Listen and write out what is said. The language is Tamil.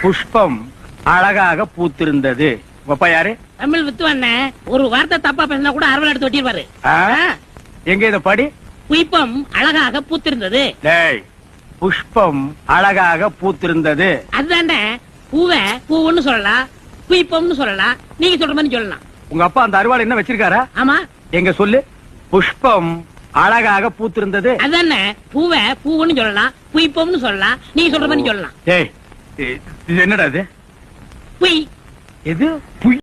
புஷ்பம் அழகாக பூத்திருந்தது. அப்பா யாரு? தமிழ் வித்துவண்ண ஒரு வார்த்தை தப்பா பேசினா கூட அரவல் எடுத்து ஒட்டிடுவாரு. எங்க இத படி. புஷ்பம் அழகாக பூத்திருந்தது. டேய், புஷ்பம் அழகாக பூத்திருந்தது. அதுதானே பூவை பூவுன்னு சொல்லலாம், புஷ்பம்னு சொல்லலாம், நீங்க சொல்ற மாதிரி சொல்லலாம். உங்க அப்பா அந்த அருவாள் என்ன வச்சிருக்காரா? ஆமா. எங்க சொல்லு. புஷ்பம் அழகாக பூத்திருந்தது. அதுதானே பூவை பூவுன்னு சொல்லலாம், புஷ்பம்னு சொல்லலாம், நீங்க சொல்ற மாதிரி சொல்லலாம். டேய், இது என்னடா இது? புய். எது? புய்.